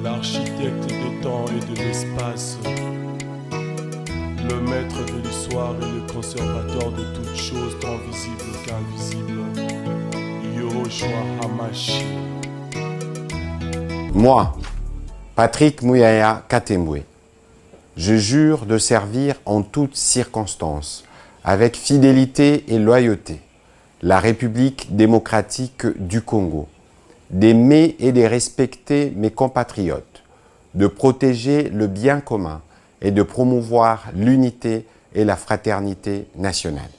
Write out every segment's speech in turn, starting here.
l'architecte des temps et de l'espace, le maître de l'histoire et le conservateur de toutes choses tant visibles qu'invisibles, Yoshua Hamashi. Moi, Patrick Mouyaya Katembwe, je jure de servir en toutes circonstances, avec fidélité et loyauté, la République démocratique du Congo, d'aimer et de respecter mes compatriotes, de protéger le bien commun et de promouvoir l'unité et la fraternité nationale.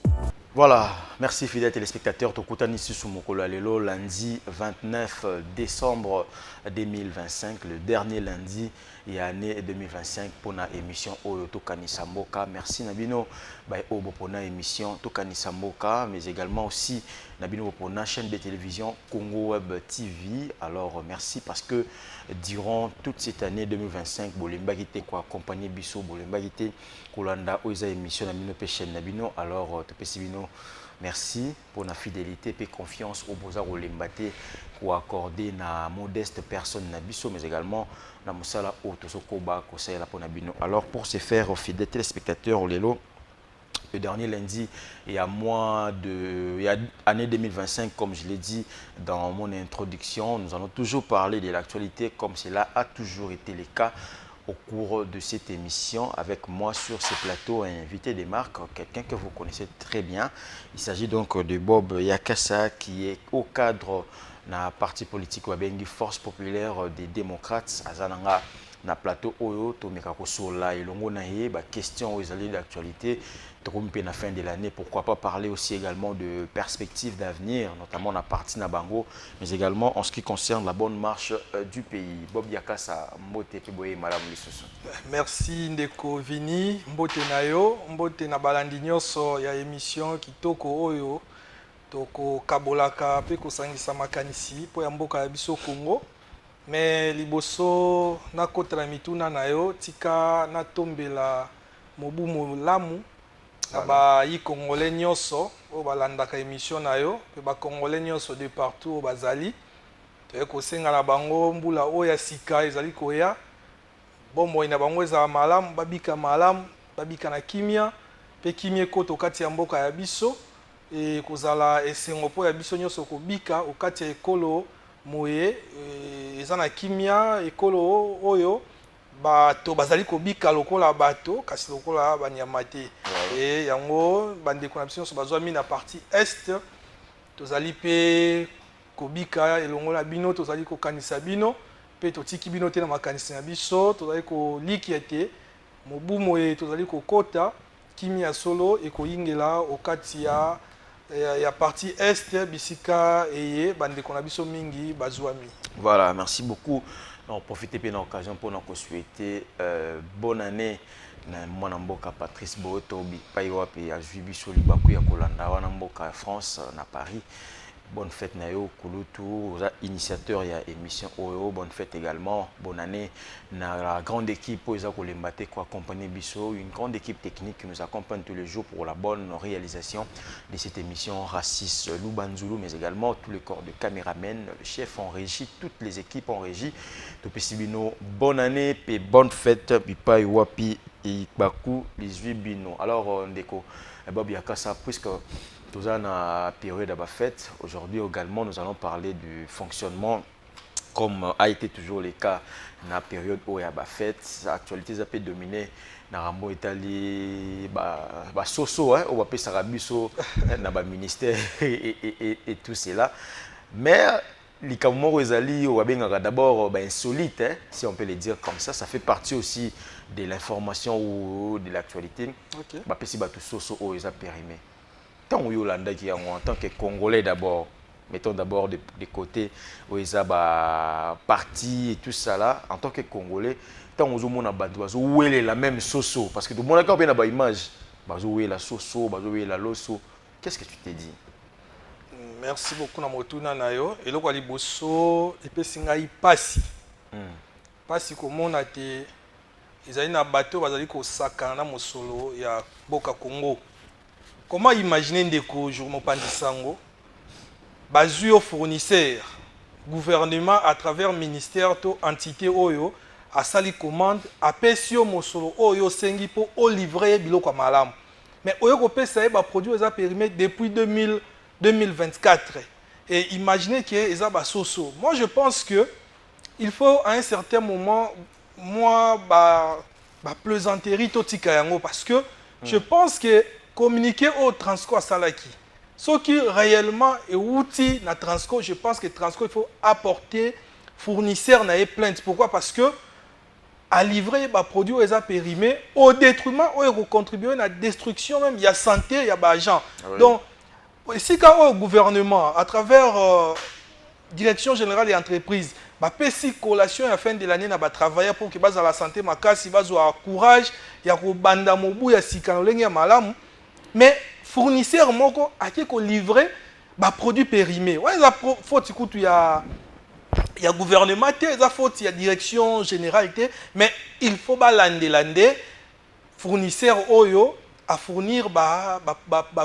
Voilà, merci fidèles téléspectateurs. Tokutani Sissou Mokolo Alelo, lundi 29 décembre 2025, le dernier lundi et année 2025 pour la émission Oyo Tokani Samboka. Merci Nabino Obo pour la émission Tokani Samboka, mais également aussi Nabino pour la chaîne de télévision Congo Web TV. Alors merci parce que durant toute cette année 2025, Bolemba Gite quoi accompagner Bisso, Bolemba Gite Kolanda Oiza émission Nabino Pechen Nabino. Alors Topesibino, merci pour la fidélité et confiance au Boza Olembate pour accorder na modeste personne Nabiso, mais également na Moussala Otosokoba Kosela pour Nabino. Alors pour ce faire, fidèles téléspectateurs, Olelo, le dernier lundi, il y a année 2025, comme je l'ai dit dans mon introduction, nous allons toujours parler de l'actualité comme cela a toujours été le cas au cours de cette émission. Avec moi sur ce plateau, un invité de marque, quelqu'un que vous connaissez très bien. Il s'agit donc de Bob Yakassa, qui est au cadre de la parti politique Wabengi Force Populaire des Démocrates. Azananga na plateau Oyo, Tomeka Kosola et Longo Naye, question aux alliés d'actualité. Na fin de l'année, pourquoi pas parler aussi également de perspectives d'avenir, notamment la partie Nabango, mais également en ce qui concerne la bonne marche du pays. Bob Yakassa, Mbote Peboye, Madame Lissoso. Merci Ndeko Vini, Mbote Nayo, Mbote na balandi nyonso ya émission Kitoko Oyo, Toko Kabolaka, pe kosangisa makanisi po ya mboka ya biso Congo. Mais liboso na kotela mituna nayo, tika na tombela mobu molamu. Ba yi congolais nyonso o balandaka émission na yo pe ba congolais nyonso de partout o bazali to ko senga na bango mbula o ya sika ezali koya bombo ina bango za malamu babika na kimia pe kimia ko to kati ya mboka ya biso e kozala esengo po ya biso nyonso ko bika o kati ya ekolo moye eza na kimia ekolo oyo bato bazali kobika lokola bato kasi lokola banyama te et yango bandeko na biso so bazwami na partie est tozali pe kobika elongo na bino tozali kokanisa bino pe totiki bino te na makanisi na biso tozali koliki ete mobu moye tozali kokota kimi ya solo ekoyingela okati ya partie est bisika eye bandeko na biso mingi bazwami. Voilà, merci beaucoup. Non, profitez bien de l'occasion pour nous souhaiter bonne année. Mwana mboka Patrice Boto Bipaiwa pe azwi biso libaku ya kolanda wana mboka France na Paris. Bonne fête Nayo Kulutu, initiateur ya émission Oyo. Bonne fête également. Bonne année na la grande équipe pour les Kolembate qui accompagne Bisso, une grande équipe technique qui nous accompagne tous les jours pour la bonne réalisation de cette émission Raciste Loubanzulu, mais également tout le corps de caméramen, le chef en régie, toutes les équipes en régie. Topesibino, bonne année et bonne fête Bipai Wapi et Baku 18 Bino. Alors Ndeko Bob Yakassa, puisque nous sommes en période de fête. Aujourd'hui également, nous allons parler du fonctionnement, comme a été toujours le cas dans la période où il y a la fête. L'actualité a été dominée dans Rambo Italie, Soso, on va passer à Bisso, dans le ministère et tout cela. Mais les Kamoro Ezali, d'abord insolite, si on peut le dire comme ça fait partie aussi de l'information ou de l'actualité. Bapesi Batu Soso où ils ont périmé. Tant Yolanda qui en tant que Congolais d'abord, mettons d'abord de côté où ils ont parti et tout ça là, en tant que Congolais, tant aux hommes où est la même Soso, parce que tout le monde a bien une image, où est la Soso, où est la Loso. Qu'est-ce que tu t'es dit? Merci beaucoup na motuna nayo eloko liboso epesi ngai pasi pasi komona te ezali na bato bazali kosakana na mosolo ya boka Congo. Comment imaginer ndeko jour mopanzi sango bazui au fournisseur gouvernement à travers ministère to entité oyo a sali commande a pesio mosolo oyo sengi po o livrer biloko malamu mais oyo ko pesa ba produit eza périmé depuis 2024 et imaginez que eza ba soso. Moi je pense que il faut à un certain moment moi ba plaisanterie to tika yango parce que je pense que communiquer au Transco à Salaki ce qui réellement est outil na Transco, je pense que Transco il faut apporter fournisseur na plainte. Pourquoi? Parce que à livrer des produits aux périmés au détriment ou contribuer à la destruction même il y a santé il y a des agents. Oui. Donc ici quand au gouvernement à travers direction générale des entreprises bah pesi collation à la fin de l'année na ba travailler pour que base à la santé makasi base au courage ya ko banda mobu ya sikanolenge ya malamu mais fournisseur moko ake ko livrer ba produit périmé ouais la faute écoute il y a gouvernement il y a faute il y a direction générale mais il faut ba lande fournisseur oyo à fournir ba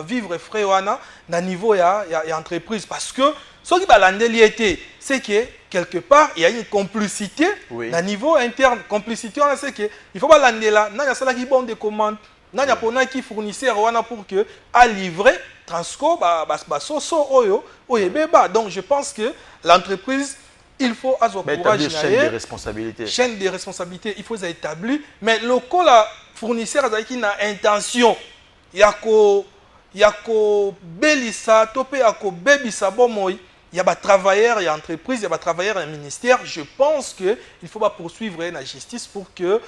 vivre frais wana na niveau ya entreprise parce que ce qui va l'andelier c'est que quelque part il y a une complicité oui. Na niveau interne complicité on sait que il faut pas l'andela na ya sala qui bon de commande na ya pona qui fournisseur wana pour que à livrer Transco ba soso oyo oyebeba donc je pense que l'entreprise il faut avoir courage chaîne de responsabilité il faut les établir mais le co la fournisseur qui n'a intention yako belisa topé yako bebisa bomoy il y a des travailleurs, il y a entreprises, il y a des travailleurs, il y a un ministère. Je pense qu'il ne faut pas poursuivre la justice pour que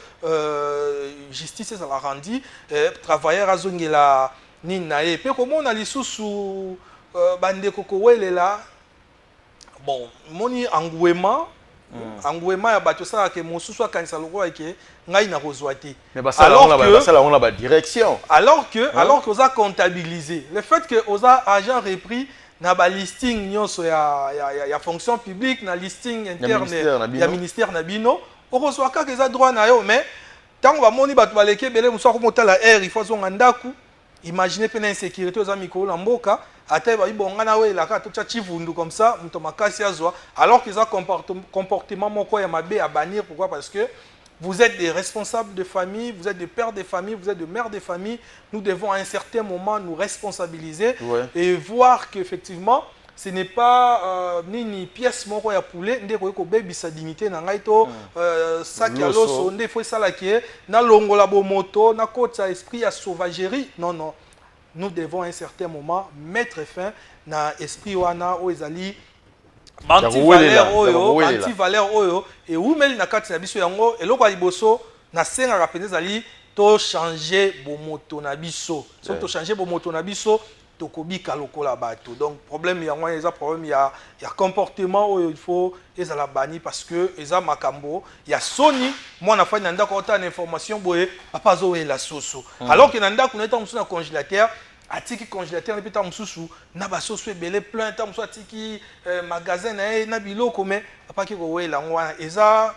justice ça la rendit. Travailleurs à zone la ninae. Puis comment on a les sous bande kokowele là. Bon, moni engouement. Engouement ya bato ça que mon sous soit kanisa loko que ngai na rozwati. Mais bah ça on a la direction. Alors que on a comptabilisé. Le fait que on a agent repris na ba listing nyonso ya fonction publique na listing interne ya ministère na bino okozwaka ke za droit na yo mais tango ba moni bato baleke belé muso ko motala air il faut zonga ndaku imaginez pe na insécurité za mikolo na mboka ata ba ibonga na we la ka to cha chivundu comme ça muto makasi azwa alors que ça comportement moko ya mabe à bannir. Pourquoi? Parce que vous êtes des responsables de famille, vous êtes des pères de famille, vous êtes des mères de famille. Nous devons à un certain moment nous responsabiliser et voir qu'effectivement, ce n'est pas ni pièce moko ya poulet, ndeko ko baby sa dignité na ngaito sac ya loso ndefo sala ki na longola bo moto na kota esprit ya sauvagerie. Non, nous devons à un certain moment mettre fin na esprit wana o ezali anti-valeur oyo et ou meli na kati na biso yango eloko liboso na senga rapene zali to changer bo moto na biso so to changer bo moto na biso to kobika lokola bato donc problème yango eza problème ya comportement oyo il faut ezala bani parce que eza makambo ya soni mwana fani na ndako ota na information boye papa zo la soso alors que na ndako na musu na congélateur atiki congélateur et puis ta mususu na basoso ebele plein ta musu atiki magasin na biloko mais papa ki ko wela ngwana eza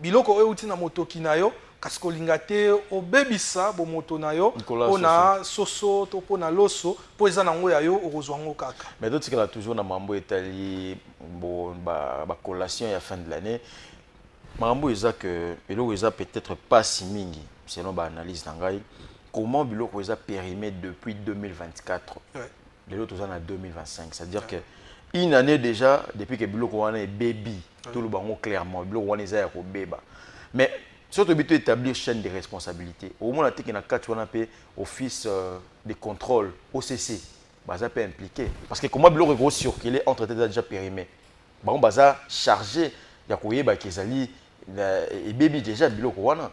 biloko oyo uti na motoki na yo kasi kolinga te obebisa bo moto na yo pona soso to pona loso po eza nango ya yo okozwa ngo kaka mais d'autres qui toujours na mambo etali bon ba collation ya fin de l'année mambo eza que eloko eza peut-être pas si mingi selon ba analyse na ngai. Comment biloko eza périmé depuis 2024 les autres en 2025 c'est-à-dire que une année déjà depuis que biloko wana est baby tout le bango clairement biloko wana eza ya ko beba mais surtout bito établir chaîne de responsabilité au moins la tiki na kati wana pe office de contrôle OCC baza peut impliqué parce que comment biloko ko circuler entre tête déjà périmé bango baza chargé ya koyeba kezali et baby déjà biloko wana.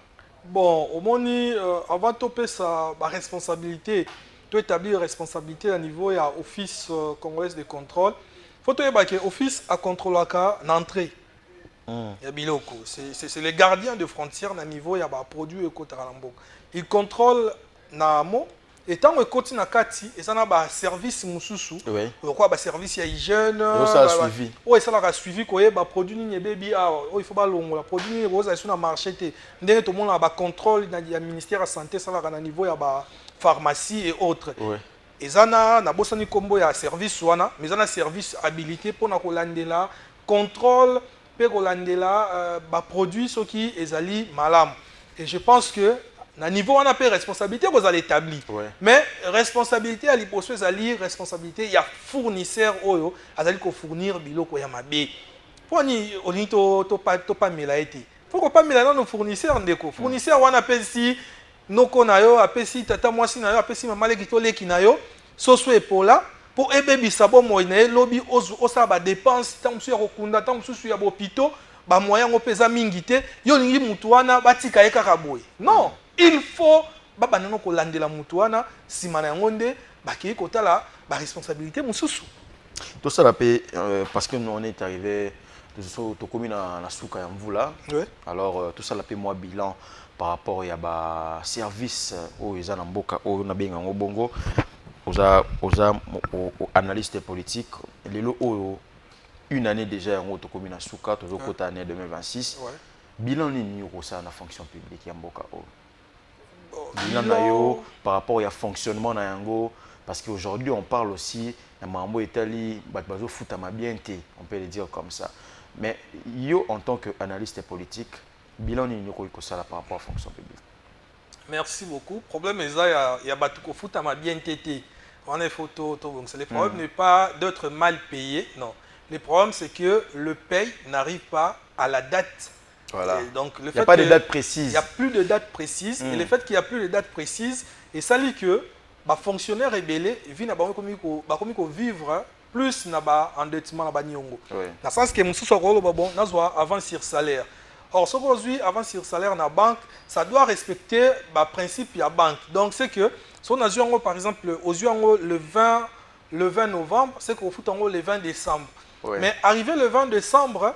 Bon, au moni, avant de topper sa responsabilité, de établir responsabilité à niveau de l'Office congolais de contrôle, il faut que l'Office a contrôlé l'entrée. C'est les gardiens de frontières à niveau de produits et ils contrôlent Namo. Et tant que continue à Kati, et ça n'a pas service mususu. Quoi, service hygiène. Ça a suivi. Oui, ça a suivi quoi, produit ni baby il faut pas long, la produit ni rose sur le marché té. Ndenge tout le monde a contrôle dans le ministère de la santé, ça à niveau ya ba pharmacie et autres. Et ça na bossa ni combo ya service wana, mais ça na service habilité pour na kolandela contrôle pe kolandela ba produit soki ezali malam. Et je pense que na niveau on a pas responsabilité vous allez établir. Ouais. Mais responsabilité à liposo ezali responsabilité il y a fournisseur oyo azali ko fournir biloko ya mabe. Poni oni to pas mela été. Faut ko pas mela non fournisseur ndeko. Fournisseur wana pesi noko na yo apesi tata mwasi na yo apesi mama leki to leki na yo soso epola pour ebebisa bo moine lobi osa ba dépense tant monsieur okunda tant monsieur ya bopito ba moyen opeza mingi te yo lingi mutu wana batika ye kaka boye. Non, il faut baba nano ko landela mutu wana sima na yango nde bakei kotala ba responsabilité mususu. Tout ça parce que nous on est arrivé tout comme na souka ya mvula. Oui. Alors tout ça la moi bilan par rapport à ba service aux na mboka au na benga bongo aux analystes politiques lelo une année déjà en auto commune à souka toujours côté année 2026. Ouais. Bilan ni au ça na fonction publique ya mboka bilan na yo par rapport au fonctionnement na yango parce qu'aujourd'hui on parle aussi na mambo etali bazo futama bien té on peut le dire comme ça. Mais yo en tant qu'analyste politique bilan ni ko ça par rapport à fonction publique. Merci beaucoup. Problème est ça, il y a batuko foot à ma bien tété. On est photo, le problème n'est pas d'être mal payé, non. Le problème c'est que le paye n'arrive pas à la date. Voilà. Donc, il n'y a pas de date précise. Il n'y a plus de date précise. Et le fait qu'il n'y a plus de date précise, et ça dit que les fonctionnaires rebellés vivent vivre plus na endettement na banyongo. Dans le sens que mususu akolo bon nazwa avant sur salaire. Or ce qu'aujourd'hui avant sur salaire na banque, ça doit respecter le principe de la banque. Donc c'est que si on a par exemple aux le 20 novembre, c'est qu'on fout en haut le 20 décembre. Ouais. Mais arrivé le 20 décembre,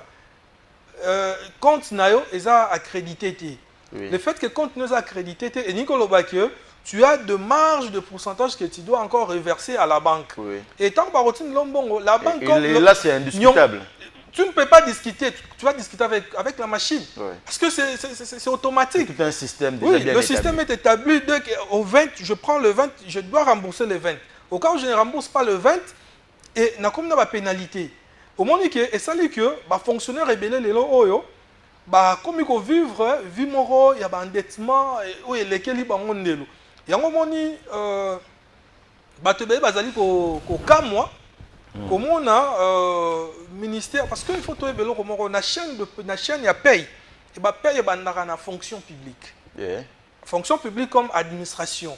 compte nayo est accrédité. Oui. Le fait que compte nous accrédité et Nicolas Bakio, tu as de marge de pourcentage que tu dois encore reverser à la banque. Oui. Et tant que la banque... Et là, c'est indiscutable. Tu ne peux pas discuter, tu vas discuter avec la machine. Oui. Parce que c'est automatique. C'est tout un système déjà oui, bien le système est établi. Au 20, je prends le 20, je dois rembourser le 20. Au cas où je ne rembourse pas le 20, et na comme na pénalité. Au moment où et ça dit que les fonctionnaires rebellés les loyo comme il faut vivre vie moro il y a un endettement ou lesquels ils bango ndelo yango moni bato be bazali ko kamwa comme on a ministère parce que il faut trouver beloko moko na chaîne ya paye et ba paye bandaka na fonction publique. Yeah. Fonction publique comme administration.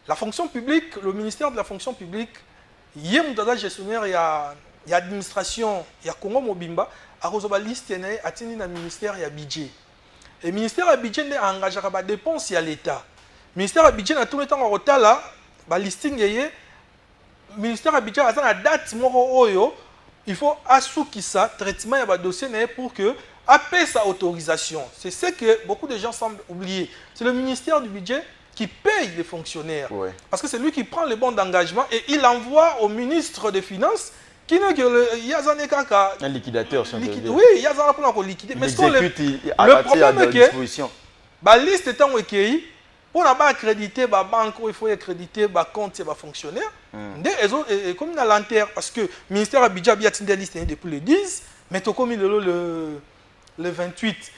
La fonction publique, le ministère de la fonction publique, yem dada gestionnaire il y a administration, il y a Congo Mobimba, à Rosoba liste à tini na ministère il y a budget. Et ministère a budget n'est engagé à dépenses il y a l'État. Ministère a budget na tout le temps en retard là, ba listing yé. Ministère a budget à la date moro oyo, il faut assouki ça traitement ya dossier pour que après sa autorisation. C'est ce que beaucoup de gens semblent oublier. C'est le ministère du budget qui paye les fonctionnaires. Ouais. Parce que c'est lui qui prend les bons d'engagement et il envoie au ministre des Finances qui n'est que un liquidateur. Oui, il y a un pour liquider. Mais le problème est que la liste est en recueillie pour accréditer la banque, il faut accréditer le compte et les fonctionnaires. Comme dans l'enterre, parce que le ministère a budget a une liste depuis le 10, mais comme le 28,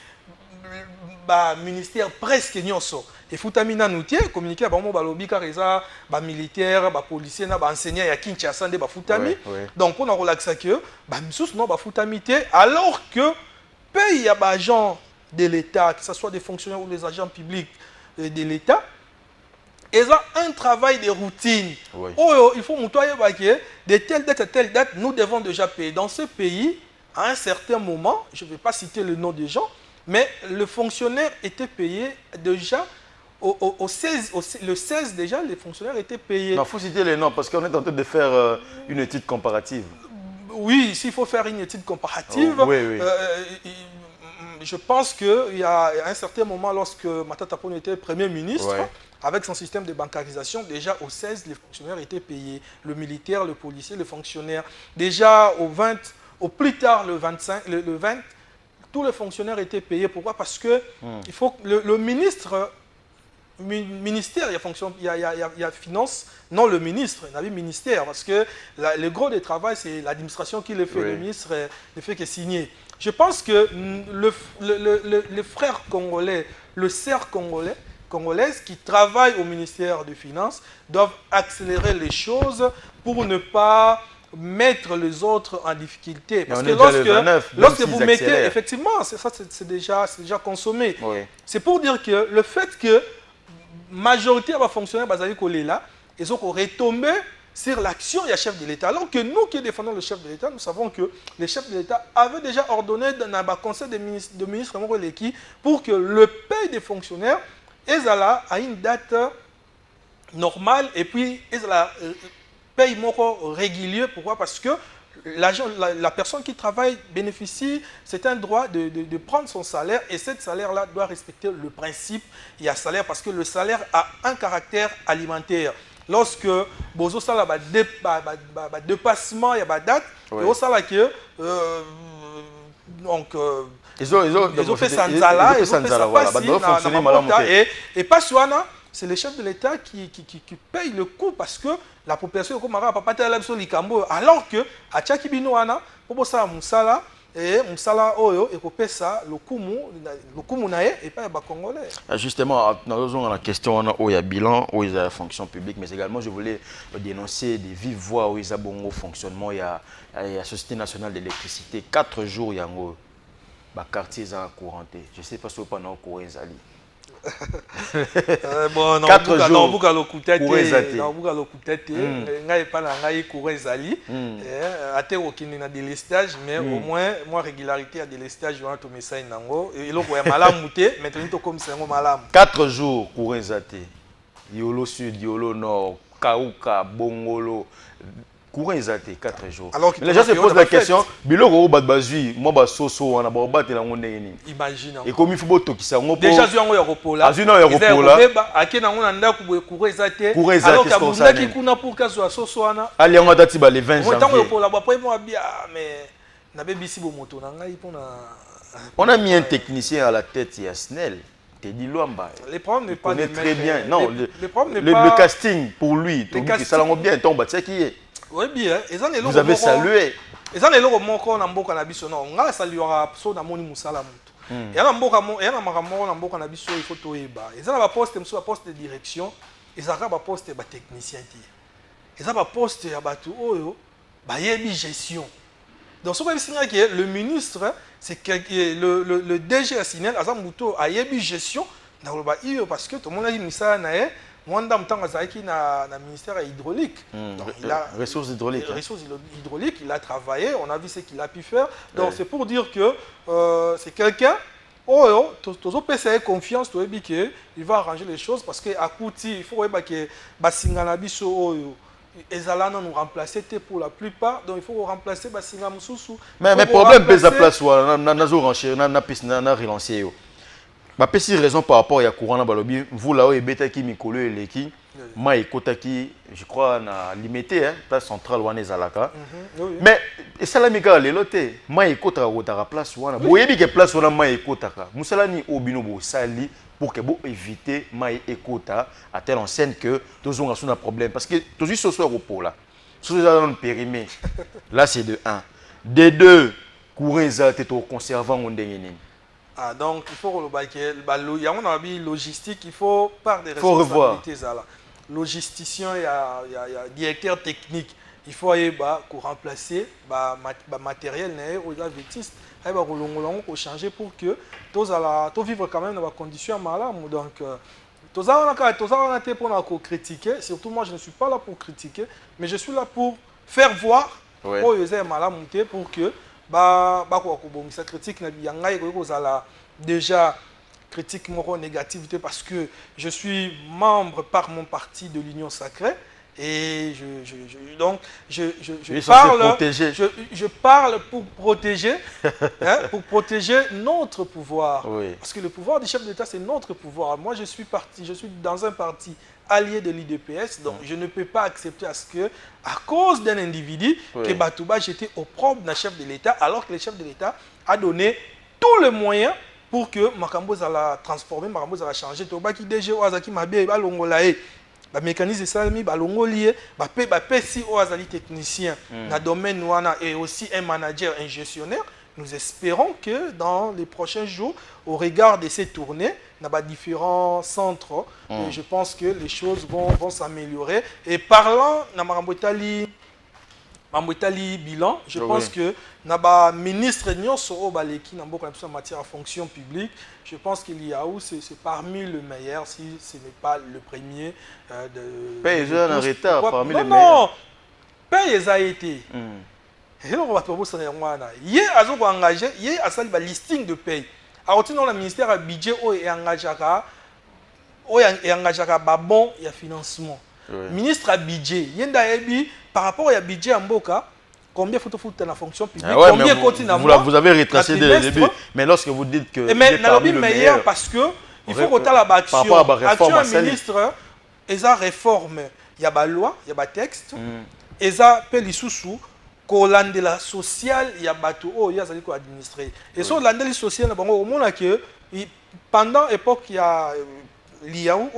le ministère presque nyonso. Et Foutamina Noutier, communiqué à Balobi Kareza, militaire, policier, enseignant à Kinshasa, Foutami. Donc, on a relaxé que, non, Foutamité, alors que paye à des agents de l'État, que ce soit des fonctionnaires ou des agents publics de l'État, ils ont un travail de routine. Oui. Oh, il faut montrer de telle date à telle date, nous devons déjà payer. Dans ce pays, à un certain moment, je ne vais pas citer le nom des gens, mais le fonctionnaire était payé déjà le 16 déjà, les fonctionnaires étaient payés. Il faut citer les noms parce qu'on est en train de faire une étude comparative. Oui, s'il faut faire une étude comparative, je pense qu'il y a un certain moment, lorsque Matata Ponyo était Premier ministre, avec son système de bancarisation, déjà au 16, les fonctionnaires étaient payés. Le militaire, le policier, les fonctionnaires. Déjà au 20, au plus tard le 25, le 20, tous les fonctionnaires étaient payés. Pourquoi? Parce que il faut le ministre ministère, il y a fonction, il y a finance, non le ministre, il y a le ministère, parce que le gros du travail, c'est l'administration qui le fait, le ministre ne fait que signer. Je pense que le frère congolais, le cerf congolaise qui travaillent au ministère des Finances doivent accélérer les choses pour ne pas mettre les autres en difficulté. Parce que lorsque vous mettez, effectivement, c'est déjà consommé. Oui. C'est pour dire que le fait que majorité va fonctionner, ils ont retombé sur l'action du chef de l'État. Alors que nous qui défendons le chef de l'État, nous savons que le chef de l'État avait déjà ordonné dans le conseil de ministres pour que le paye des fonctionnaires à une date normale et puis paye régulier. Pourquoi? Parce que la personne qui travaille bénéficie, c'est un droit de prendre son salaire et ce salaire-là doit respecter le principe. Il y a salaire parce que le salaire a un caractère alimentaire. Lorsque bozo sala dépassement, il y a date, et au salaire que donc ils ont fait Sanzala, ils ont fait ça facile, et pas Suana. C'est le chef de l'État qui paye le coût parce que la population est comme alors que à Tchakibinoana, pour ça, Moussala et Moussala Oyo et pour ça, le Kumu nae et pas les Congolais. Justement, nous avons la question où il y a bilan, où il y a la fonction publique, mais également je voulais dénoncer des vives voix où il y a bon fonctionnement. Il y a la Société nationale d'électricité, 4 jours, il y a un quartier couranté. Je ne sais pas si vous avez au courant. Bon, 4 jours pour délestage, mais au moins moi régularité à délestage je vais te message nango et lo ko malamu te maintenant to comme ça malamu 4 jours courizate Yolo Sud Yolo Nord Kauka Bongolo courizate 4 jours. Alors les gens se posent la question biloko badbazui moi ba soso wana ba batela ngondeni imagine et comme il faut botokisa ngo déjà zu yango ya kopola azuna ya kopola akena ngo na ndako courizate alors que mundaki kuna pour kazo soso wana ali yango dati ba le 20 janvier tango yopola ba po mo bia mais na bebisi bo moto na ngai pona on a mis un technicien à la tête ya SNEL. Teddy Luamba. Les problèmes n'est pas très bien. Non, le casting pour lui, ça l'a bien tombe, c'est qui est. Oui bien, vous avez salué. Et ça les loko moko na mboka na biso non, nga saluera so na moni musala mutu. Ya na mboka mo, ya na makambo na mboka na biso il faut toyeba. Et ça ba poste muso ba poste de direction, et ça ba poste ba technicien ti. Et ça ba poste ya batu oyo ba yebi gestion. Donc, ce que le ministre, c'est que le DG a signé à Zambuto a yebi gestion parce que tout le monde a dit que ça n'a moi dans ministère hydraulique. Donc, il a ressources hydrauliques. Il a travaillé, on a vu ce qu'il a pu faire. Donc c'est pour dire que c'est quelqu'un toujours PCA confiance il va arranger les choses parce que à Kouti il faut que Basingana biso et Zala nous remplacer pour la plupart, donc il faut remplacer Basinga Moussoussou. Mais problème pesa place wa na zo rencher na relancer yo. Ba pesi raison par rapport à courant na balobi, vous là et beta ki mikolo eleki, ma ekotaki, je crois na limité hein, place centrale wana ezalaka. Mais et ça la mika lelote, ma ekotaka kotaka place wana. Boyebi ke place wana ma ekotaka. Musala ni obino bo sali pour que vous éviter maï écota à telle enseigne que tous ont un problème parce que tous ils sont sur pour là sous un périmètre là c'est de 1 de 2 courir ça t'es au conservant on dégaine donc il faut il y a une logistique il faut par des responsabilités là logisticien il y a directeur technique il faut aller pour remplacer matériel aux vétistes il va changer pour que tous vivre quand même dans des conditions malades. Donc, tous pour critiquer. Surtout moi, je ne suis pas là pour critiquer, mais je suis là pour faire voir pour que cette critique déjà critique négativité parce que je suis membre par mon parti de l'Union Sacrée. Et je parle pour protéger, pour protéger notre pouvoir. Oui. Parce que le pouvoir du chef d'État, c'est notre pouvoir. Moi, je suis dans un parti allié de l'IDPS, donc je ne peux pas accepter à ce que, à cause d'un individu, que Batouba j'étais au propre d'un chef de l'État, alors que le chef de l'État a donné tous les moyens pour que makambo la transformer, makambo la changer. To ba ki DG o azaki mabe ba longola e. Ba mécanisme salmi ba longolier, ba pesi o azali technicien na domaine wana et aussi un manager, un gestionnaire. Nous espérons que dans les prochains jours, au regard de ces tournées, dans différents centres, je pense que les choses vont s'améliorer. Et parlant de Mambotali bilan, je pense que le ministre en matière de fonction publique, je pense qu'il y a où c'est parmi les meilleurs, si ce n'est pas le premier. Pays en retard parmi les meilleurs. Non, Pays a été. Il y a engagé, il y a un listing de pays. Alors, le ministère a budget et engagé bon il y a financement. Ministre a budget, par rapport au budget en Boka, combien faut dans la fonction publique, combien vous avez retracé dès le début, mais lorsque vous dites que mais le meilleur parce que il faut que la action. Action ministre, ils ont réforme, il y a une loi, il y a un texte, ils ont payé sous de la sociale, il y a bateau, il y a administré. Et sur l'andel social, au moins que pendant l'époque, il y a Liaou,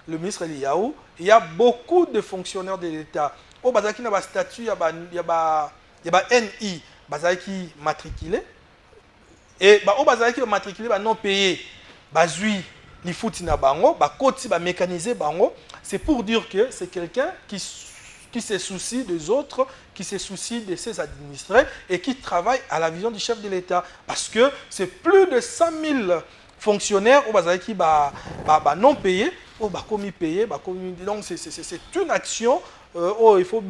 le ministre Liaou, il y a beaucoup de fonctionnaires de l'État. Au Bazaki, il y a un statut, il y a un NI, Bazaki matriculé. Et au Bazaki, matriculé, non payé, Bazui, les foutis na bango, Koti, mécanisé bango. C'est pour dire que c'est quelqu'un qui se soucie des autres, qui se soucie de ses administrés et qui travaille à la vision du chef de l'État. Parce que c'est plus de 100 000 fonctionnaires qui non payés, commis payés. Donc c'est une action il faut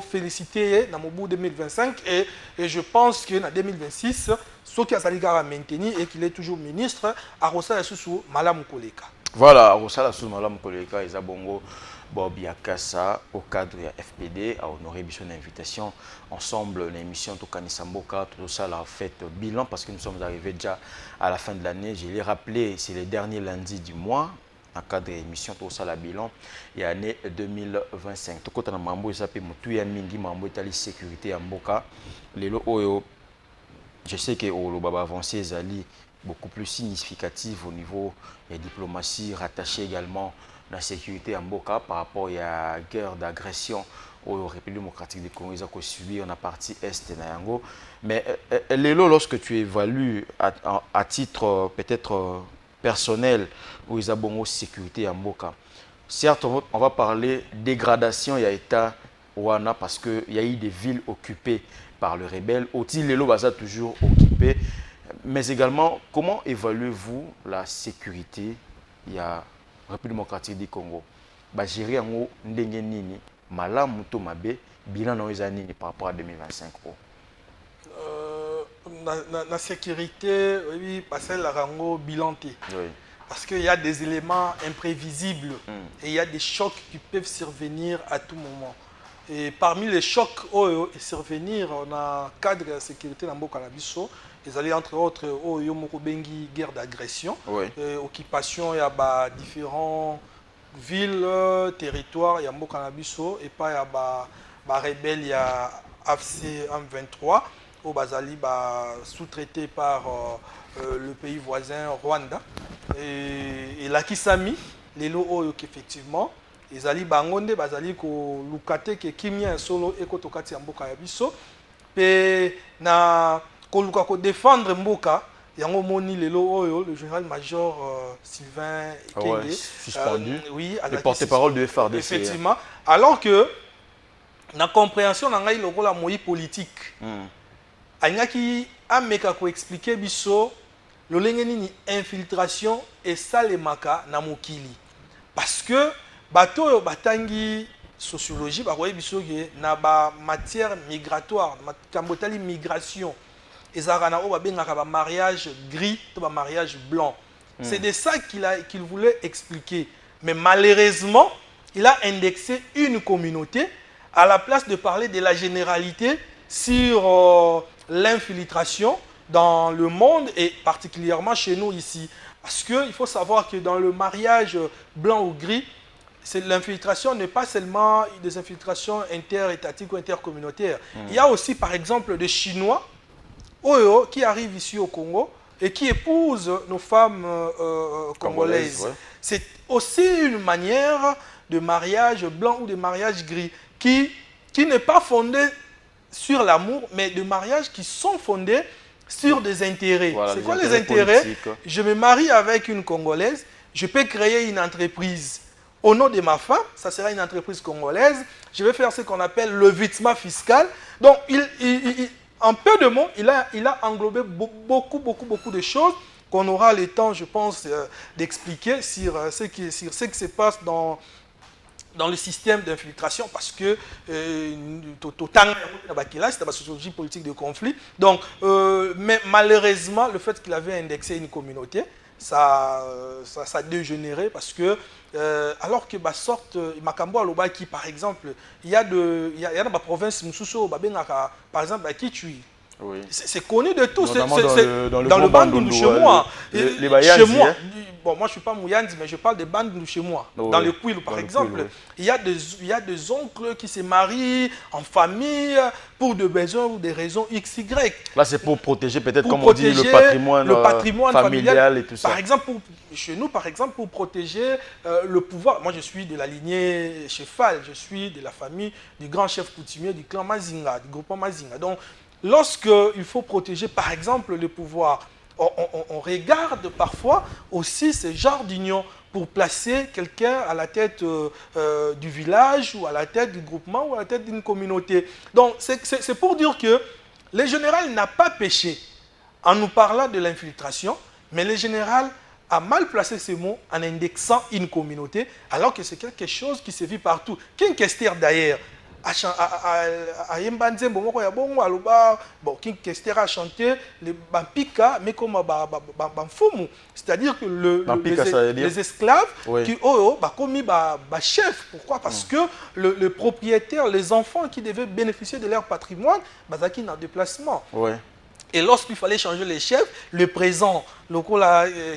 féliciter dans le bout 2025 et je pense que en 2026, ce qui a maintenir et qu'il est toujours ministre, à Rossala sous Malam Koleka. Voilà, à Rossala sous Malam Koleka, Isabongo. Bobi Akassa au cadre de la FPD a honoré son invitation ensemble l'émission Tokanisamboka, tout ça la fête bilan parce que nous sommes arrivés déjà à la fin de l'année. Je l'ai rappelé, c'est le dernier lundi du mois en cadre de l'émission tout ça la bilan et année 2025. Tout côté na mambo isape mutu ya mingi mambo itali sécurité à Mboka. Lelo oyo je sais que le baba avancé zali beaucoup plus significatif au niveau de la diplomatie rattachée également la sécurité en Mboka par rapport à la guerre d'agression au République démocratique du Congo, ils ont subi en partie est de Nayango. Mais lorsque tu évalues à titre peut-être personnel où ils ont sécurité en Mboka, certes on va parler dégradation il y a état Ouana parce qu'il y a eu des villes occupées par les rebelles, aussi les lots toujours occupés, mais également comment évaluez-vous la sécurité il y a République démocratique du Congo, gérer en ndenge nini, malamu to mabe, bilan na nini par rapport à 2025. La sécurité, oui, parce que la rango bilanté. Oui. Parce qu'il y a des éléments imprévisibles et il y a des chocs qui peuvent survenir à tout moment. Et parmi les chocs qui survenir, on a cadre de sécurité dans Mboka Nabiso. Ils allaient entre autres au Yomokobengi, guerre d'agression, occupation, il y a différentes villes, territoires, il y a Mboka Nabiso, et pas il y a rebelles, il y a AFC M23, au Bazali, sous-traité par le pays voisin Rwanda. Et la Kisami, les lots effectivement, ils allaient bangonde, bazali ko lukate ke kimia solo eko tokati Mboka Nabiso, et na Koluka ko défendre Mboka, yango moni lelo oyo le général-major Sylvain Kenge, suspendu, oui, le porte-parole de FARDC. Effectivement, alors que la compréhension nanga il la moyi politique. Aingaki ameka ko expliquer biso le lengeni ni infiltration et salemaka na mokili. Parce que bato yo batangi sociologie ba koyi biso ke na ba matière migratoire, kambotali migration. Et ça a un mariage gris, un mariage blanc. C'est de ça qu'il voulait expliquer. Mais malheureusement, il a indexé une communauté à la place de parler de la généralité sur l'infiltration dans le monde et particulièrement chez nous ici. Parce qu'il faut savoir que dans le mariage blanc ou gris, l'infiltration n'est pas seulement des infiltrations interétatiques ou intercommunautaires. Il y a aussi par exemple des Chinois Oyo qui arrive ici au Congo et qui épousent nos femmes congolaises. Ouais. C'est aussi une manière de mariage blanc ou de mariage gris qui n'est pas fondé sur l'amour, mais de mariages qui sont fondés sur des intérêts. Voilà, c'est quoi les intérêts? politiques. Je me marie avec une Congolaise, je peux créer une entreprise au nom de ma femme, ça sera une entreprise congolaise, je vais faire ce qu'on appelle levitement fiscal. Donc, en peu de mots, il a englobé beaucoup de choses qu'on aura le temps, je pense, d'expliquer sur ce qui se passe dans le système d'infiltration, parce que c'est la sociologie politique de conflit. Donc, mais malheureusement, le fait qu'il avait indexé une communauté, ça a dégénéré, parce que alors que sorte Makambo Aloba qui, par exemple, il y a dans la province Moussousso, par exemple, qui tue. Oui. C'est connu de tous. Notamment dans le Bandundu chez moi. Les Bayandis, chez moi. Hein? Bon, moi, je ne suis pas Mouyandi, mais je parle des Bandundu chez moi. Oui. Dans le Kouilou, par exemple, il y a des oncles qui se marient en famille pour des besoins ou des raisons XY. Là, c'est pour protéger, peut-être, comme on dit, le patrimoine familial et tout ça. Par exemple, chez nous, pour protéger le pouvoir. Moi, je suis de la lignée chefale, je suis de la famille du grand chef coutumier du clan Mazinga, du groupement Mazinga. Donc, lorsqu'il faut protéger, par exemple, le pouvoir, on regarde parfois aussi ce genre d'union pour placer quelqu'un à la tête du village ou à la tête du groupement ou à la tête d'une communauté. Donc, c'est pour dire que le général n'a pas péché en nous parlant de l'infiltration, mais le général a mal placé ces mots en indexant une communauté, alors que c'est quelque chose qui se vit partout. King Kester, d'ailleurs, King Kester a chanté les Bampika, mais comme Bamfumu, c'est-à-dire que les esclaves qui commis chef. Pourquoi? Parce que le propriétaire, les enfants qui devaient bénéficier de leur patrimoine, qui en déplacement. Ouais. Et lorsqu'il fallait changer les chefs, le présent,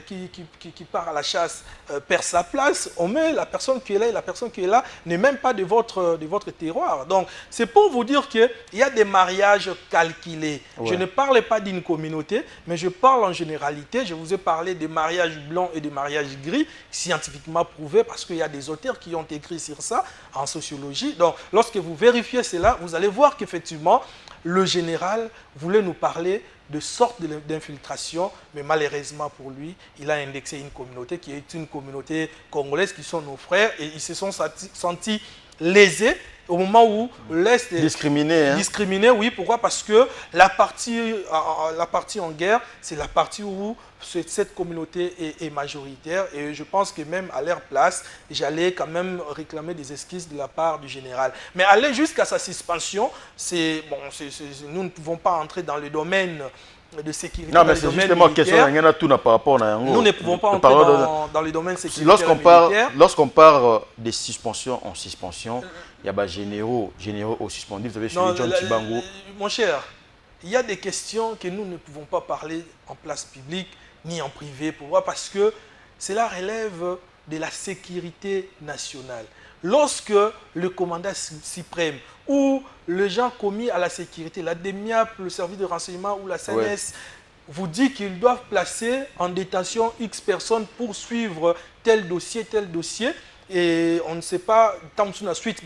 qui part à la chasse, perd sa place. On met la personne qui est là, et la personne qui est là n'est même pas de votre terroir. Donc, c'est pour vous dire qu'il y a des mariages calculés. Ouais. Je ne parle pas d'une communauté, mais je parle en généralité. Je vous ai parlé des mariages blancs et des mariages gris, scientifiquement prouvés, parce qu'il y a des auteurs qui ont écrit sur ça en sociologie. Donc, lorsque vous vérifiez cela, vous allez voir qu'effectivement, le général voulait nous parler de sorte d'infiltration, mais malheureusement pour lui, il a indexé une communauté qui est une communauté congolaise, qui sont nos frères, et ils se sont sentis lésés au moment où l'Est est discriminé. Oui, pourquoi? Parce que la partie en guerre, c'est la partie où cette communauté est majoritaire, et je pense que même à leur place, j'allais quand même réclamer des excuses de la part du général. Mais aller jusqu'à sa suspension, nous ne pouvons pas entrer dans le domaine de sécurité. Non, mais c'est justement question, il y en a tout par rapport à nous ne pouvons pas entrer dans le domaine sécuritaire. Lorsqu'on parle des suspensions en suspension, il y a des généraux au suspendu. Vous avez suivi John Tibango. Mon cher, il y a des questions que nous ne pouvons pas parler en place publique ni en privé. Pourquoi? Parce que cela relève de la sécurité nationale. Lorsque le commandant suprême ou les gens commis à la sécurité, la DEMIAP, le service de renseignement ou la CNS, vous dit qu'ils doivent placer en détention X personnes pour suivre tel dossier, et on ne sait pas, tant que la suite,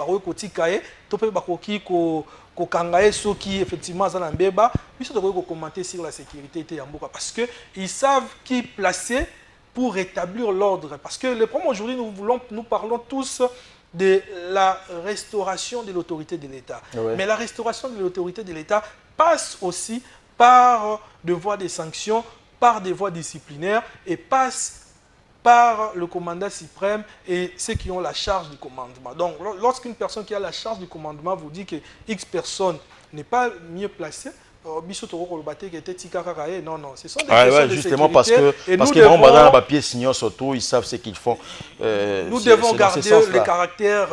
ceux qui effectivement sont en béba, ils sont commenter sur la sécurité parce qu'ils savent qui placer pour rétablir l'ordre. Parce que le problème aujourd'hui, nous parlons tous de la restauration de l'autorité de l'État. Ouais. Mais la restauration de l'autorité de l'État passe aussi par des voies de sanctions, par des voies disciplinaires, et passe par le commandant suprême et ceux qui ont la charge du commandement. Donc, lorsqu'une personne qui a la charge du commandement vous dit que X personne n'est pas mieux placée, non, ce sont des questions de justement sécurité. parce qu'ils vont dans la pièce signaux surtout, ils savent ce qu'ils font. Nous devons garder le caractère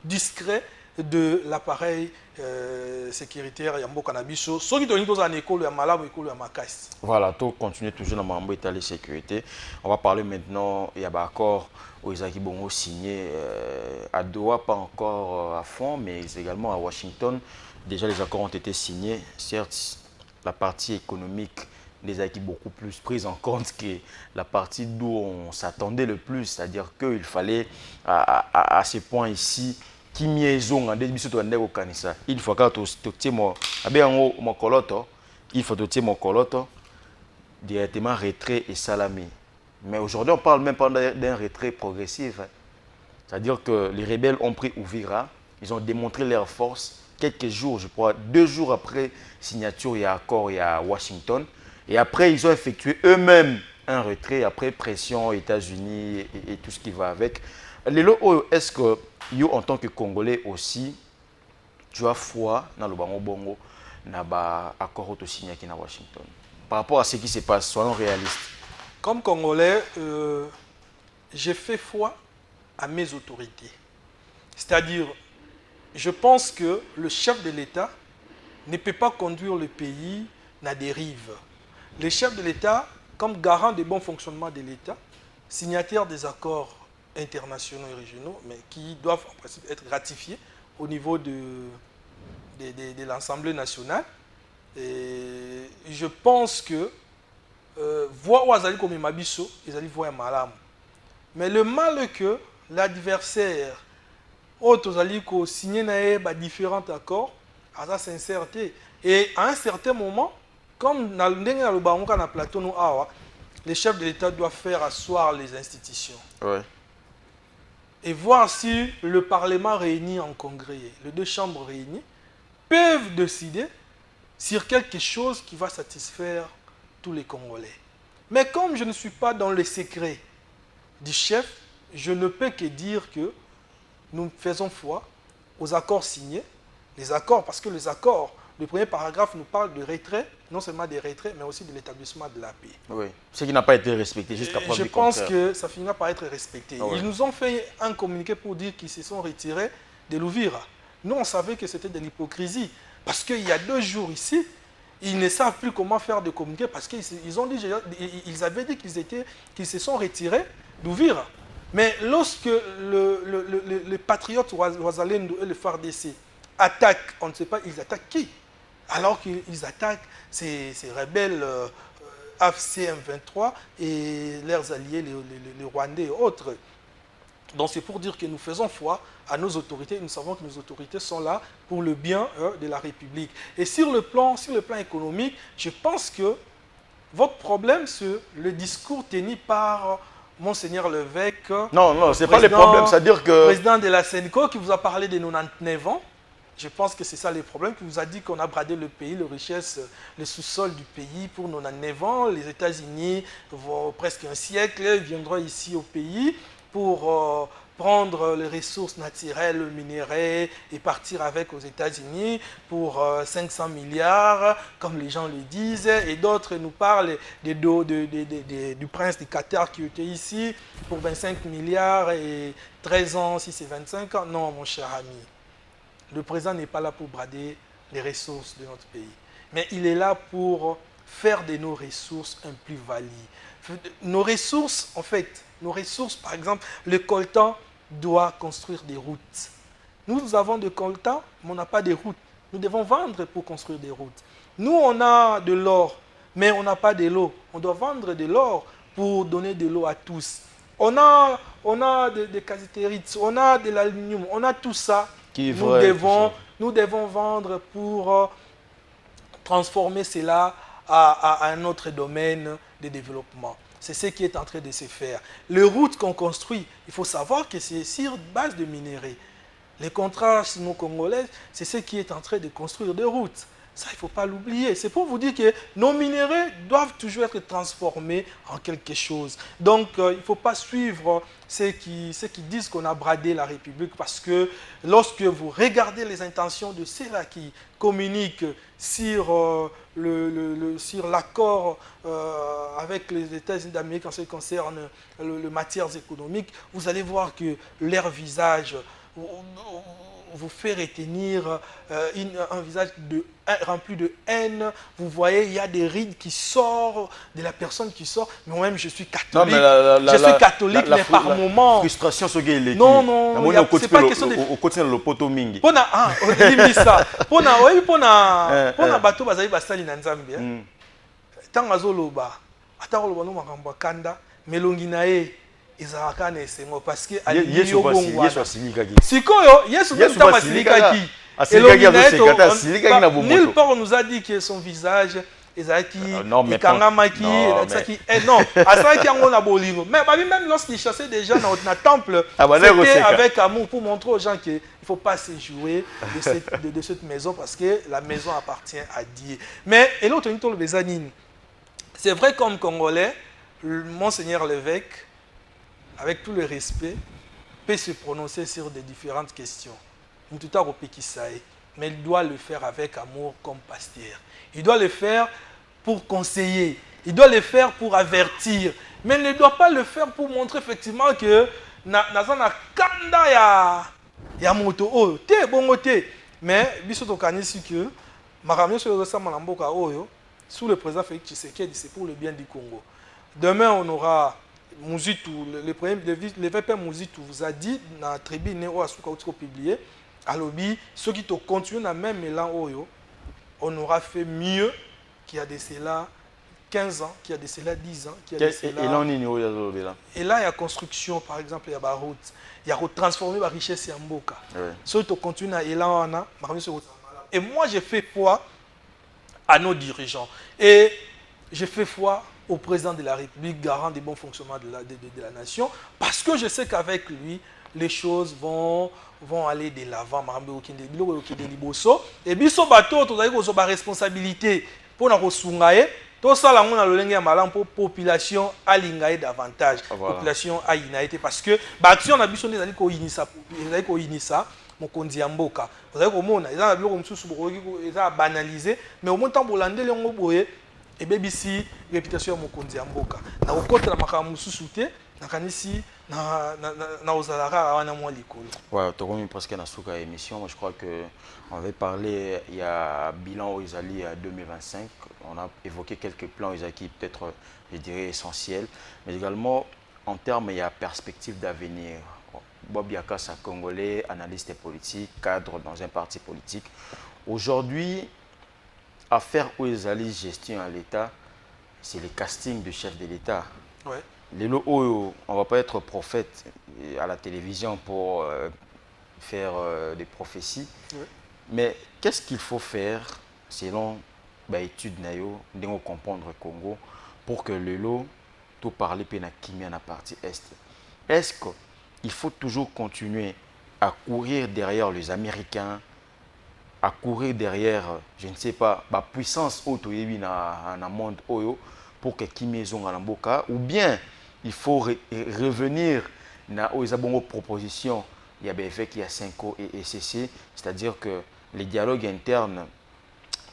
discret de l'appareil sécuritaire Yambo Canabiso. Ceux qui sont en école, à Malabo, école à Makas. Voilà, tout continue toujours dans Mambo État de sécurité. On va parler maintenant, il y a un accord où Isaki Bongo signé à Doha, pas encore à fond, mais également à Washington. Déjà, les accords ont été signés. Certes, la partie économique les acquis beaucoup plus prises en compte que la partie d'où on s'attendait le plus, c'est-à-dire qu'il fallait à ce point ici qui miaison en début au canisa. Il faut que tu mon coloto, il faut que mon coloto directement retrait et salami. Mais aujourd'hui on parle même pas d'un retrait progressif, hein. C'est-à-dire que les rebelles ont pris Uvira, ils ont démontré leur force quelques jours, je crois, 2 jours après signature et accord à Washington. Et après, ils ont effectué eux-mêmes un retrait, après pression aux États-Unis et tout ce qui va avec. Lelo, est-ce que, you, en tant que Congolais aussi, tu as foi dans le Bango Bongo, dans l'accord signé à Washington? Par rapport à ce qui se passe, soyons réalistes. Comme Congolais, j'ai fait foi à mes autorités. C'est-à-dire, je pense que le chef de l'État ne peut pas conduire le pays à la dérive. Le chef de l'État, comme garant du bon fonctionnement de l'État, signataire des accords internationaux et régionaux, mais qui doivent en principe être ratifiés au niveau de l'Assemblée nationale. Et je pense que voir Ouazali comme Mabiso, ils allaient voir un malam. Mais le mal que l'adversaire, autres allaient signer différents accords, à sa sincérité. Et à un certain moment, comme dans le plateau, les chefs de l'État doivent faire asseoir les institutions. Ouais. Et voir si le Parlement réuni en congrès, les 2 chambres réunies, peuvent décider sur quelque chose qui va satisfaire tous les Congolais. Mais comme je ne suis pas dans le secret du chef, je ne peux que dire que nous faisons foi aux accords signés. Les accords, parce que les accords, le premier paragraphe nous parle de retrait, non seulement des retraits, mais aussi de l'établissement de la paix. Oui, ce qui n'a pas été respecté jusqu'à preuve Je du pense contraire. que ça finira par être respecté. Ouais. Ils nous ont fait un communiqué pour dire qu'ils se sont retirés de l'Ouvira. Nous, on savait que c'était de l'hypocrisie. Parce qu'il y a 2 jours ici, ils ne savent plus comment faire de communiqué parce qu'ils ont dit, ils avaient dit qu'ils se sont retirés d'Ouvira. Mais lorsque les patriotes Ouazalendo et le FARDC attaquent, on ne sait pas, ils attaquent qui? Alors qu'ils attaquent ces rebelles AFC M23 et leurs alliés, les Rwandais et autres. Donc c'est pour dire que nous faisons foi à nos autorités. Nous savons que nos autorités sont là pour le bien de la République. Et sur le plan économique, je pense que votre problème, c'est le discours tenu par Monseigneur Levesque. Non, ce n'est pas le problème. C'est-à-dire que... président de la Sénico qui vous a parlé des 99 ans. Je pense que c'est ça le problème, qui vous a dit qu'on a bradé le pays, les richesses, le sous-sol du pays pour 99 ans. Les États-Unis, presque un siècle, viendront ici au pays pour prendre les ressources naturelles, minérales et partir avec aux États-Unis pour 500 milliards, comme les gens le disent. Et d'autres nous parlent du prince du Qatar qui était ici pour 25 milliards et 13 ans, si c'est 25 ans. Non, mon cher ami. Le président n'est pas là pour brader les ressources de notre pays. Mais il est là pour faire de nos ressources un plus-value. Nos ressources, en fait, par exemple, le coltan doit construire des routes. Nous avons des coltans, mais on n'a pas de routes. Nous devons vendre pour construire des routes. Nous, on a de l'or, mais on n'a pas de l'eau. On doit vendre de l'or pour donner de l'eau à tous. On a des casitérites, on a de l'aluminium, on a tout ça. Nous devons vendre pour transformer cela à un autre domaine de développement. C'est ce qui est en train de se faire. Les routes qu'on construit, il faut savoir que c'est sur base de minerais. Les contrats sino-congolais, c'est ce qui est en train de construire des routes. Ça, il ne faut pas l'oublier. C'est pour vous dire que nos minéraux doivent toujours être transformés en quelque chose. Donc, il ne faut pas suivre ceux qui disent qu'on a bradé la République, parce que lorsque vous regardez les intentions de ceux-là qui communiquent sur l'accord avec les États-Unis d'Amérique en ce qui concerne les matières économiques, vous allez voir que leur visage vous fait retenir un visage rempli de haine. Vous voyez, il y a des rides qui sortent de la personne qui sort. Mais moi-même, je suis catholique. Je suis catholique, mais par moment. Frustration, ce qui est non, c'est pas question de... Au quotidien, le poteau mingi. Pona, on dit ça. Pona, bateau, bazali basali na nzambe. tant azoloba ata koloba no makambo kanda melongi na ye ezalaka na esengo parce que Yesu asilikaki. Sikoyo Yesu même temps asilikaki. Nulle part on nous a dit que son visage ezalaki ikangamaki non asalaki yango na bolingo mais même lorsqu'il chassait des gens dans le temple c'était avec amour pour montrer aux gens que il faut pas se jouer de cette maison parce que la maison appartient à Dieu. Mais et l'autre le bezanine. C'est vrai comme Congolais, Monseigneur l'évêque avec tout le respect peut se prononcer sur des différentes questions. Mais il doit le faire avec amour comme pasteur. Il doit le faire pour conseiller. Il doit le faire pour avertir. Mais il ne doit pas le faire pour montrer effectivement que na kanda ya moto oyo te bongo te. Mais biso to kanisi que makamyo so resama na mboka oyo sous le président Félix Tshisekedi, c'est pour le bien du Congo. Demain on aura Mouzitu, le VP Mouzitu vous a dit dans la tribune où asuka publié à lobby ceux qui te continuent dans même élan oyo on aura fait mieux qu'il y a de cela 15 ans, qu'il y a de cela 10 ans, qu'il y a de cela... Et là, il y a construction, par exemple, il y a la route, il y a transformer la richesse en Mboka. Ceux qui continuent à élan, et moi, j'ai fait foi à nos dirigeants. Et j'ai fait foi au président de la République, garant des bons fonctionnements de la nation, parce que je sais qu'avec lui, les choses vont aller de l'avant. Et biso bateau, tu as une responsabilité pour la resungaye. Tout ça, là, on a le pour population alingaye davantage. Population aïnaïté parce que l'action a besoin des inisa, mon kondi amboka. Vous savez comment on a des blocs comme banalisé, mais au moins tant pour l'andé les boye et BBC réputation mon kondi amboka. Na côté la makamu sous-souté, na kanisi na ozalara na moi likolo. Ouais, tu as presque na souka émission. Moi je crois que on avait parlé il y a bilan aux Isali à 2025. On a évoqué quelques plans qui peut-être je dirais essentiels, mais également en termes il y a perspective d'avenir. Bob Yakassa, Congolais, analyste politique, cadre dans un parti politique. Aujourd'hui, affaire aux Isali gestion à l'État, c'est le casting de chef de l'État. Ouais. On ne va pas être prophète à la télévision pour faire des prophéties. Oui. Mais qu'est-ce qu'il faut faire selon l'étude Nayo, de comprendre le Congo, pour que le lot, tout parler de la partie Est? Est-ce qu'il faut toujours continuer à courir derrière les Américains, à courir derrière, je ne sais pas, la puissance auto dans le monde pour que Kimezon à l'Amboka, ou bien il faut revenir aux propositions, il y a BFEC, il y a 5O et ECC, c'est-à-dire que les dialogues internes,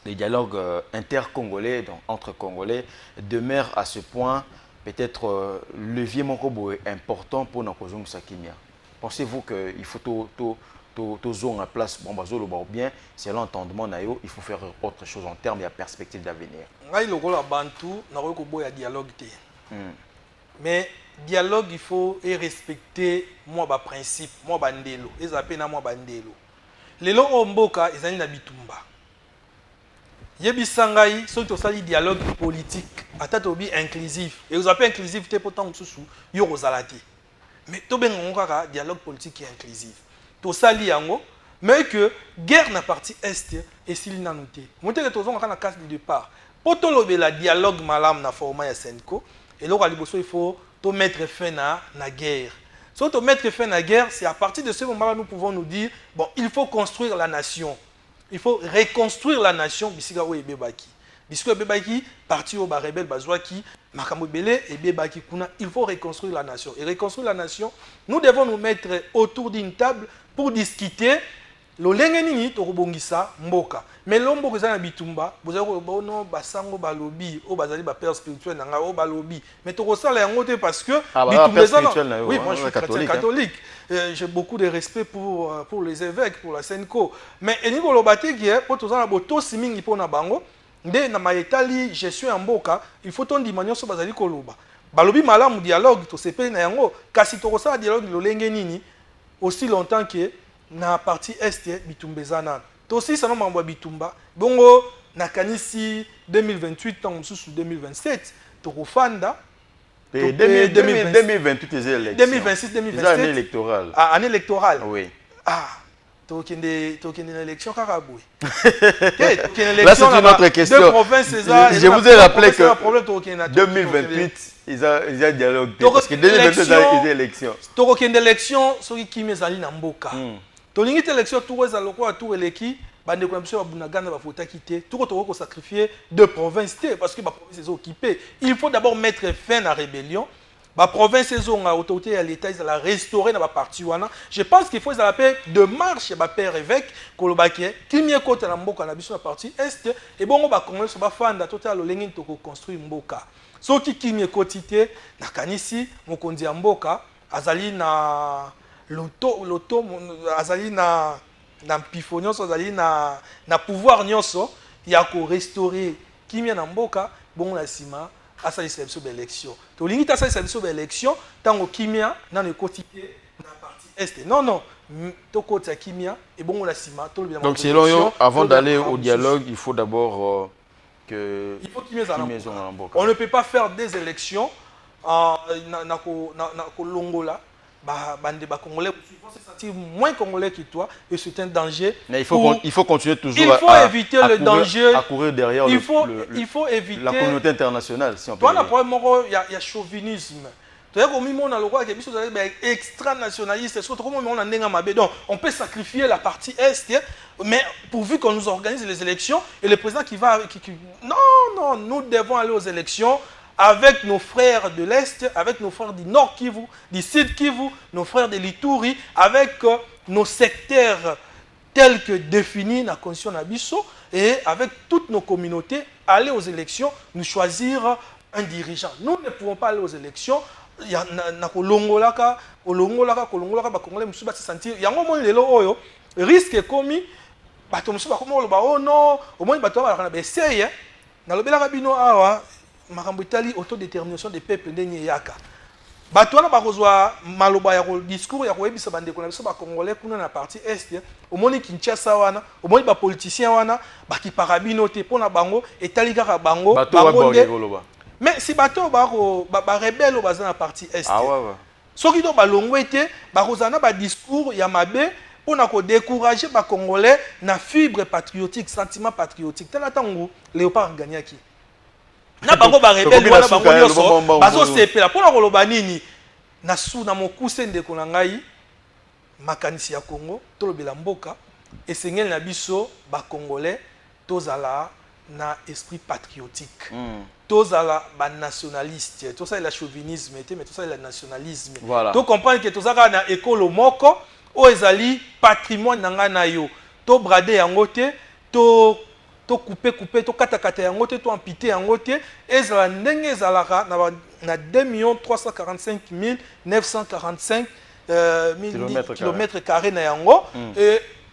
les dialogues inter-congolais, donc entre Congolais, demeurent à ce point peut-être levier important pour notre Sakimia. Pensez-vous qu'il faut tout zone en place, bien, c'est l'entendement, il faut faire autre chose en termes de perspective d'avenir. Mais dialogue, il faut respecter moi ba principe, moi bandelo, ils appellent moi bandelo. Les lots omboka, ils ont na bitumba. Yebisangai, sont aussi dialogue politique, atatobi inclusif. Et vous appelez inclusif, t'es pourtant sous yorozalati. Mais tout bien on a dialogue politique et inclusif. Tout ça liango, mais que guerre na partie est et s'il n'a noté. Monter que tous on a la case de départ. Pour tout le dialogue malam na format ya Senko. Et là, il faut mettre fin à la guerre. Si on mettre fin à la guerre, c'est à partir de ce moment-là nous pouvons nous dire, bon, il faut construire la nation. Il faut reconstruire la nation. Bisigawo et Bebaki. Bisigawo et Bebaki, parti au rebelle Bazouaki, Makambo Belé et Bebaki Kuna. Il faut reconstruire la nation. Et reconstruire la nation, nous devons nous mettre autour d'une table pour discuter. Lo lengenini to robongisa mboka mais lombo za na bitumba bozali ko bono basango balobi o bazali ba père spirituel nanga o balobi mais to ko sala yango te parce que bitumba oui moi je suis chrétien catholique j'ai beaucoup de respect pour les évêques pour la Senko mais eniko lobate qui est pour tous na boto simingi pona bango nde na maetali gestion ya mboka il faut ton dimanyo so bazali ko loba balobi malamu dialogue to sepe na yango kasi to ko sala dialogue lo lengenini aussi longtemps que na partie est bitumbezana to aussi ça non mamba bitumba bongo nakanisi 2028 tant sous 2027 tokofanda 2028 c'est élection. 2026 2027 année électorale. Année électorale. Oui. Tokende l'élection karaboui. Là c'est une autre question. Je vous ai rappelé que 2028 ils ont dialogue parce que 2028 ils ont élection. Tokende élection soki kimezali na mboka. Tolingi élection tout eza lokwa tout eleki bande ko biso babunagana ba fota quitter tout ko sacrifier de province parce que ba province est occupée. Il faut d'abord mettre fin à la rébellion. La province est autorité à l'État, ils la restaurer dans la partie. Je pense qu'il faut la paix de marche, le père évêque, Kolobaki, qui m'y côté la mboka na biso la partie est, et bon on va commencer à faire un total le lengin toko construire mboka. Ce qui m'y côté na kanisi mokondi mboka azali na loto azali na pifonios azali na pouvoir nyonso ya ko restaurer qui m'y na mboka bon la sima à sa réception d'élection. Tu limite à sa réception d'élection, tant au Kimia, dans le quotidien, dans la partie Est. Non, tu côté Kimia, et bon, on la cima. Donc, selon vous, avant d'aller au dialogue, il faut d'abord que. Il faut Kimia on ne peut pas faire des élections en Longola. Bande Congolais, il faut se sentir moins congolais que toi et c'est un danger. Mais il faut continuer toujours il faut éviter le danger. À courir derrière il faut éviter la communauté internationale. Si on peut toi, le problème, il y a chauvinisme. Tu sais, comme on a le roi qui est extra-nationaliste, on peut sacrifier la partie Est, mais pourvu qu'on nous organise les élections et le président qui va. Non, nous devons aller aux élections avec nos frères de l'Est, avec nos frères du Nord Kivu, du Sud Kivu, nos frères de l'Ituri, avec nos secteurs tels que définis dans la Constitution Nabiso, et avec toutes nos communautés, aller aux élections, nous choisir un dirigeant. Nous ne pouvons pas aller aux élections. Il y a Kolongolaka, Congolais se sentir. Il y a un moment où risque commis, oh non, au moins, essaye. Dans le Belabino, Marambitali, autodétermination des peuples ndenge yaka. Bato wana bakozwa maloba ya discours ya koyebisa bandeko na biso ba congolais kuna na partie est omoni Kinshasa wana omoni ba politiciens wana baki parabino te pona bango etali kaka bango bango. Mais si bato ba rebelle baza na partie est. Soki do balongwe te bakozana ba discours ya mabe pona ko décourager ba congolais na fibre patriotique, sentiment patriotique. Tala tango Léopard Ganyaki. Na bango ba rebelle wana bango nyonso bazo sepela pona koloba nini na su na mokuse ndeko na ngai makanisi ya Congo tolobela mboka esengeli na biso ba congolais tozala na esprit patriotique tozala ba nationaliste toza la chauvinisme mais toza la nationalisme to comprendre que tozaka na ekolo moko o ezali patrimoine nanga na yo to brader yango te to couper to kata yango te to amputer yango te ezala ndenge ezalaka na 2 345 945 kilomètres carrés na yango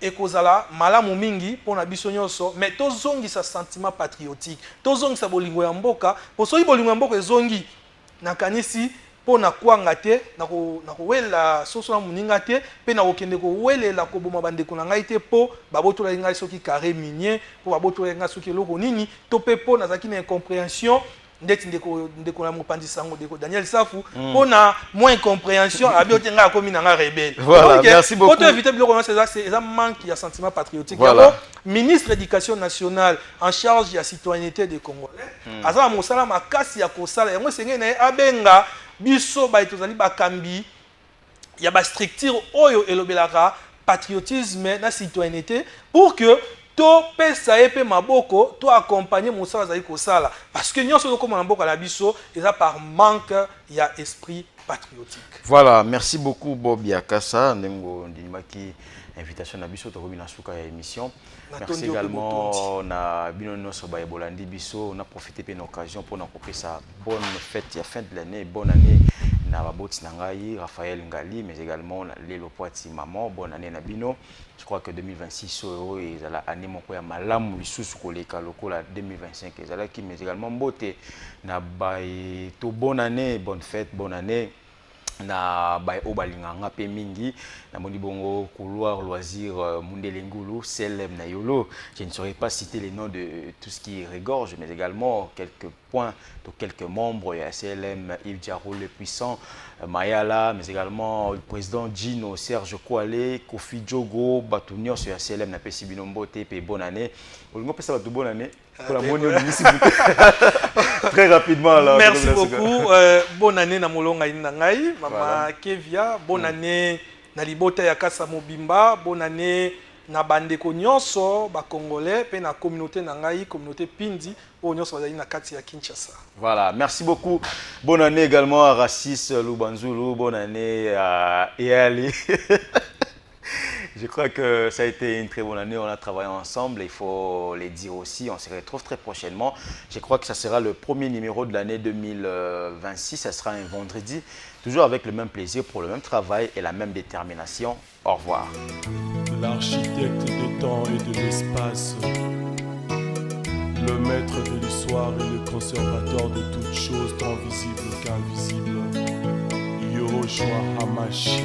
et kozala malamu mingi pona biso nyonso mais tozongisa sentiment patriotique tozongisa bolingo ya mboka po soki bolingo ya mboka ezongi nakanisi pona kwanga te na kowela soso na muninga te pe na kokende kowelela koboma bandeko na ngai te po babotola ngai soki carré minier po babotola ngai soki eloko nini to pe po nazaki na incompréhension ndeti ndeko na mopanzi sango ndeko Daniel Safu pona moins incompréhension abi otenga akomi na nga rebelle. Voilà, merci beaucoup. Pour éviter biloko na c'est un manque de sentiment patriotique. Voilà. Ministre de l'Éducation nationale en charge de la citoyenneté des Congolais azala mosala makasi ya kosala yango senge na abenga biso ba etozali bakambi ya ba structure oyo elobelaka patriotisme na citoyenneté pour que to pesa epe maboko to accompagner mosala zali kosala parce que nyonso ko na mboka na biso eza par manque ya esprit patriotique. Voilà, merci beaucoup Bob Yakasa ndengo ndimaki invitation na biso to na suka ya émission. Merci également na bino noso ba bolandi biso on a profité de l'occasion pour n'accomplir sa bonne fête ya fin de l'année, bonne année na baboti na ngai Raphaël Ngali mais également Lelo Poati maman, bonne année na bino. Je crois que 2026 et la année moko ya malamu lisusu koleka lokola 2025 ezala ki mais également mbote na bae to bonne année, bonne fête, bonne année na o balinganga pe mingi na moni bongo couloir loisir Mundele Ngulu CLM na yolo. Je ne saurais pas citer les noms de tout ce qui regorge, mais également quelques points de quelques membres. Il y a CLM Yves Diarou le puissant, Mayala, mais également le président Gino, Serge Kouale, Kofi Djogo, Batunior sur CLM na pesi binombo te pe bonne année. Olingo pesa batu bonne année. Pour la monnaie très rapidement là. Merci beaucoup. Bonne année na molonga inangai, Mama Kevia. Bonne année na libota ya Kasa Mobimba. Bonne année na bandeko nyonso ba congolais pe na communauté nangai, communauté Pindi, o nyonso bazali na kati ya Kinshasa. Voilà, merci beaucoup. Bonne année également à Rassis Lubanzulu. Bonne année à Eali. Je crois que ça a été une très bonne année, on a travaillé ensemble, il faut les dire aussi, on se retrouve très prochainement. Je crois que ça sera le premier numéro de l'année 2026, ça sera un vendredi, toujours avec le même plaisir pour le même travail et la même détermination. Au revoir. L'architecte des temps et de l'espace, le maître de l'histoire et le conservateur de toutes choses tant visibles qu'invisibles, Yoroshua Hamashi.